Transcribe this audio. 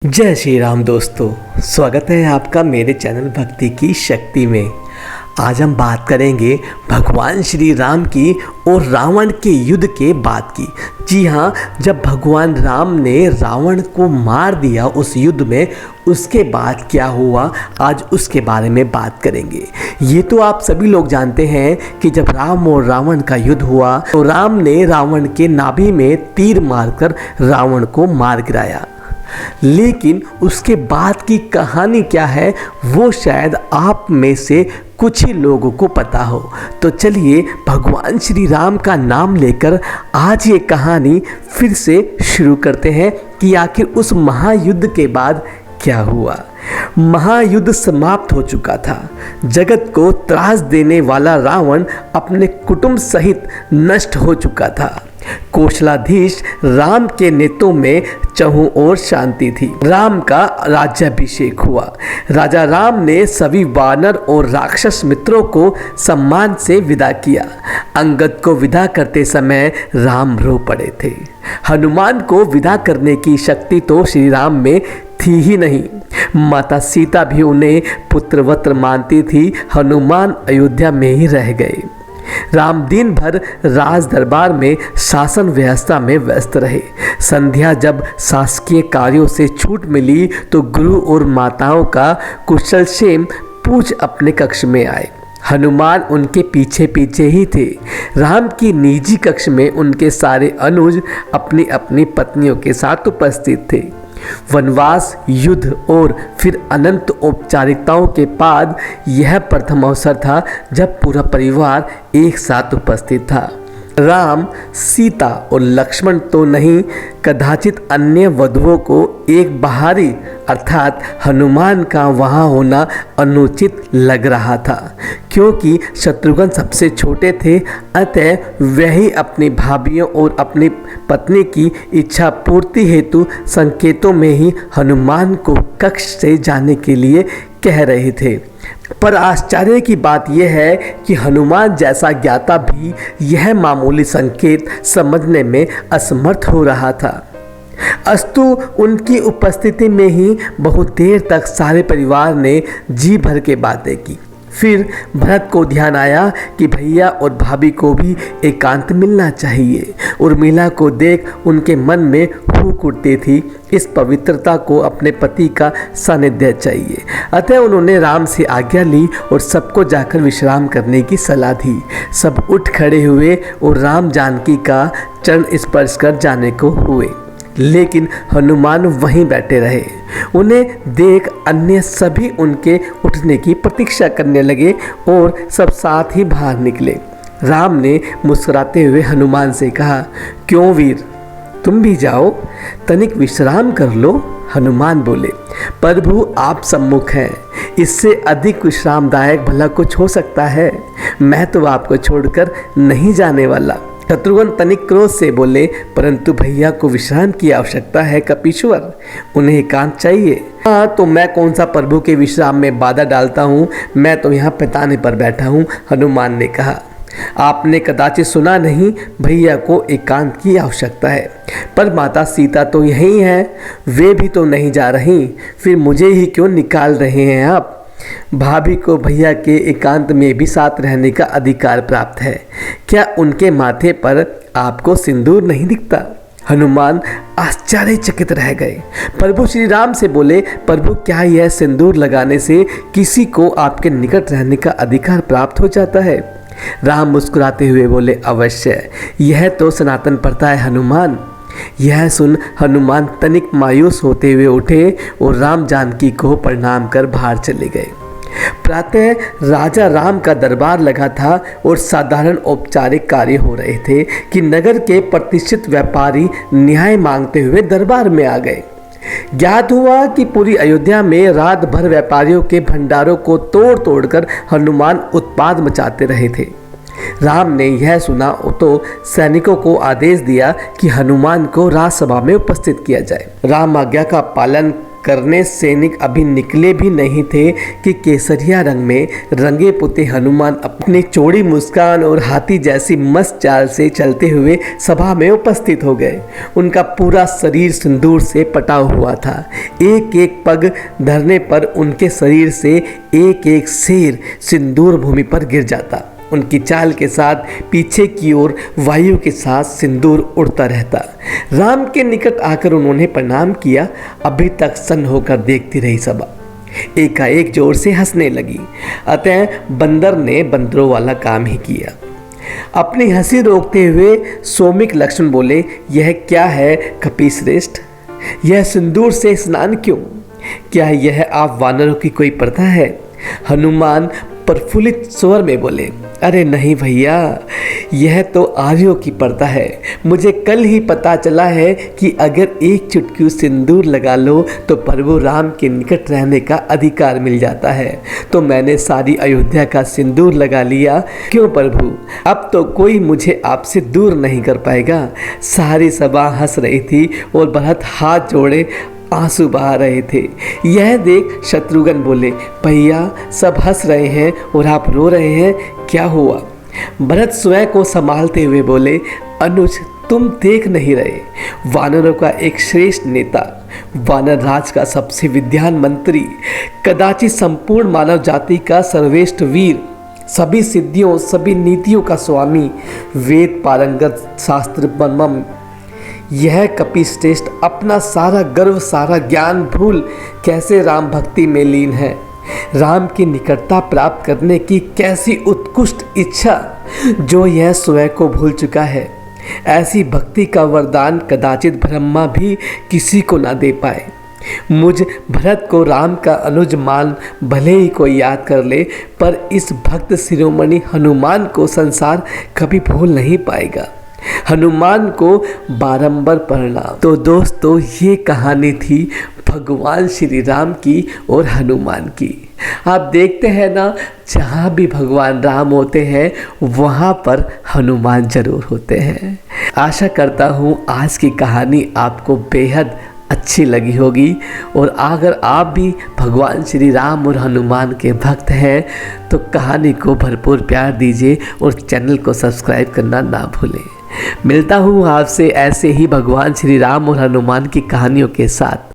जय श्री राम दोस्तों, स्वागत है आपका मेरे चैनल भक्ति की शक्ति में। आज हम बात करेंगे भगवान श्री राम की और रावण के युद्ध के बाद की। जी हाँ, जब भगवान राम ने रावण को मार दिया उस युद्ध में, उसके बाद क्या हुआ, आज उसके बारे में बात करेंगे। ये तो आप सभी लोग जानते हैं कि जब राम और रावण का युद्ध हुआ तो राम ने रावण के नाभि में तीर मारकर रावण को मार गिराया। लेकिन उसके बाद की कहानी क्या है वो शायद आप में से कुछ ही लोगों को पता हो। तो चलिए भगवान श्री राम का नाम लेकर आज ये कहानी फिर से शुरू करते हैं कि आखिर उस महायुद्ध के बाद क्या हुआ। महायुद्ध समाप्त हो चुका था। जगत को त्रास देने वाला रावण अपने कुटुंब सहित नष्ट हो चुका था। कौशलाधीश राम के नेतृत्व में चहुं ओर शांति थी। राम का राज्याभिषेक हुआ। राजा राम ने सभी वानर और राक्षस मित्रों को सम्मान से विदा किया। अंगद को विदा करते समय राम रो पड़े थे। हनुमान को विदा करने की शक्ति तो श्री राम में थी ही नहीं। माता सीता भी उन्हें पुत्रवत मानती थी। हनुमान अयोध्या में ही रह गए। राम दिन भर राज दरबार में शासन व्यवस्था में व्यस्त रहे। संध्या जब शासकीय कार्यों से छूट मिली तो गुरु और माताओं का कुशलक्षेम पूछ अपने कक्ष में आए। हनुमान उनके पीछे पीछे ही थे। राम की निजी कक्ष में उनके सारे अनुज अपनी अपनी पत्नियों के साथ उपस्थित थे। वनवास, युद्ध और फिर अनंत औपचारिकताओं के बाद यह प्रथम अवसर था जब पूरा परिवार एक साथ उपस्थित था। राम, सीता और लक्ष्मण तो नहीं, कदाचित अन्य वधुओं को एक बाहरी अर्थात हनुमान का वहाँ होना अनुचित लग रहा था, क्योंकि शत्रुघ्न सबसे छोटे थे। अतः वही अपनी भाभियों और अपनी पत्नी की इच्छा पूर्ति हेतु संकेतों में ही हनुमान को कक्ष से जाने के लिए कह रहे थे। पर आश्चर्य की बात यह है कि हनुमान जैसा ज्ञाता भी यह मामूली संकेत समझने में असमर्थ हो रहा था। अस्तु उनकी उपस्थिति में ही बहुत देर तक सारे परिवार ने जी भर के बातें की। फिर भरत को ध्यान आया कि भैया और भाभी को भी एकांत मिलना चाहिए। उर्मिला को देख उनके मन में फूक उठती थी। इस पवित्रता को अपने पति का सानिध्य चाहिए। अतः उन्होंने राम से आज्ञा ली और सबको जाकर विश्राम करने की सलाह दी। सब उठ खड़े हुए और राम जानकी का चरण स्पर्श कर जाने को हुए, लेकिन हनुमान वहीं बैठे रहे। उन्हें देख अन्य सभी उनके उठने की प्रतीक्षा करने लगे और सब साथ ही बाहर निकले। राम ने मुस्कुराते हुए हनुमान से कहा, क्यों वीर, तुम भी जाओ, तनिक विश्राम कर लो। हनुमान बोले, प्रभु आप सम्मुख हैं, इससे अधिक विश्रामदायक भला कुछ हो सकता है। मैं तो आपको छोड़कर नहीं जाने वाला। शत्रुघ्न तनिक क्रोध से बोले, परंतु भैया को विश्राम की आवश्यकता है कपीश्वर, उन्हें एकांत चाहिए। हाँ, तो मैं कौन सा प्रभु के विश्राम में बाधा डालता हूँ, मैं तो यहाँ पैताने पर बैठा हूँ। हनुमान ने कहा, आपने कदाचित सुना नहीं, भैया को एकांत की आवश्यकता है। पर माता सीता तो यहीं हैं, वे भी तो नहीं जा रही, फिर मुझे ही क्यों निकाल रहे हैं आप? भाभी को भैया के एकांत में भी साथ रहने का अधिकार प्राप्त है। क्या उनके माथे पर आपको सिंदूर नहीं दिखता? हनुमान आश्चर्यचकित रह गए। प्रभु श्री राम से बोले, प्रभु क्या यह सिंदूर लगाने से किसी को आपके निकट रहने का अधिकार प्राप्त हो जाता है? राम मुस्कुराते हुए बोले, अवश्य, यह तो सनातन प्रथा है हनुमान। यह सुन हनुमान तनिक मायूस होते हुए उठे और राम जानकी को प्रणाम कर बाहर चले गए। प्रातः राजा राम का दरबार लगा था और साधारण औपचारिक कार्य हो रहे थे कि नगर के प्रतिष्ठित व्यापारी न्याय मांगते हुए दरबार में आ गए। ज्ञात हुआ कि पूरी अयोध्या में रात भर व्यापारियों के भंडारों को तोड़ तोड़कर हनुमान उत्पात मचाते रहे थे। राम ने यह सुना तो सैनिकों को आदेश दिया कि हनुमान को राजसभा में उपस्थित किया जाए। राम आज्ञा का पालन करने सैनिक अभी निकले भी नहीं थे कि केसरिया रंग में रंगे पुते हनुमान अपनी चौड़ी मुस्कान और हाथी जैसी मस्त चाल से चलते हुए सभा में उपस्थित हो गए। उनका पूरा शरीर सिंदूर से पटा हुआ था। एक एक पग धरने पर उनके शरीर से एक एक शेर सिंदूर भूमि पर गिर जाता। उनकी चाल के साथ पीछे की ओर वायु के साथ सिंदूर उड़ता रहता। राम के निकट आकर उन्होंने प्रणाम किया। अभी तक सन्न होकर देखती रही सभा एकाएक जोर से हंसने लगी। अतः बंदर ने बंदरों वाला काम ही किया। अपनी हंसी रोकते हुए सौमिक लक्ष्मण बोले, यह क्या है कपिश्रेष्ठ? यह सिंदूर से स्नान क्यों? क्या यह आप वानरों की कोई प्रथा है? हनुमान प्रफुल्लित स्वर में बोले, अरे नहीं भैया, यह तो आर्यों की प्रथा है। मुझे कल ही पता चला है कि अगर एक चुटकी सिंदूर लगा लो तो प्रभु राम के निकट रहने का अधिकार मिल जाता है। तो मैंने सारी अयोध्या का सिंदूर लगा लिया। क्यों प्रभु, अब तो कोई मुझे आपसे दूर नहीं कर पाएगा। सारी सभा हंस रही थी और भरत हाथ जोड़े आंसू बहा रहे थे। यह देख शत्रुघ्न बोले, भैया सब हंस रहे हैं और आप रो रहे हैं, क्या हुआ? भरत स्वयं को संभालते हुए बोले, अनुज तुम देख नहीं रहे? वानरों का एक श्रेष्ठ नेता, वानर राज का सबसे विद्वान मंत्री, कदाचित संपूर्ण मानव जाति का सर्वश्रेष्ठ वीर, सभी सिद्धियों सभी नीतियों का स्वामी, वेद पारंगत, शास्त्र ब्रह्म, यह कपिश्रेष्ठ अपना सारा गर्व सारा ज्ञान भूल कैसे राम भक्ति में लीन है। राम की निकटता प्राप्त करने की कैसी उत्कृष्ट इच्छा जो यह स्वयं को भूल चुका है। ऐसी भक्ति का वरदान कदाचित ब्रह्मा भी किसी को ना दे पाए। मुझ भरत को राम का अनुज मान भले ही कोई याद कर ले, पर इस भक्त शिरोमणि हनुमान को संसार कभी भूल नहीं पाएगा। हनुमान को बारंबार प्रणाम। तो दोस्तों, ये कहानी थी भगवान श्री राम की और हनुमान की। आप देखते हैं ना, जहाँ भी भगवान राम होते हैं वहाँ पर हनुमान जरूर होते हैं। आशा करता हूँ आज की कहानी आपको बेहद अच्छी लगी होगी। और अगर आप भी भगवान श्री राम और हनुमान के भक्त हैं तो कहानी को भरपूर प्यार दीजिए और चैनल को सब्सक्राइब करना ना भूलें। मिलता हूँ आपसे ऐसे ही भगवान श्री राम और हनुमान की कहानियों के साथ।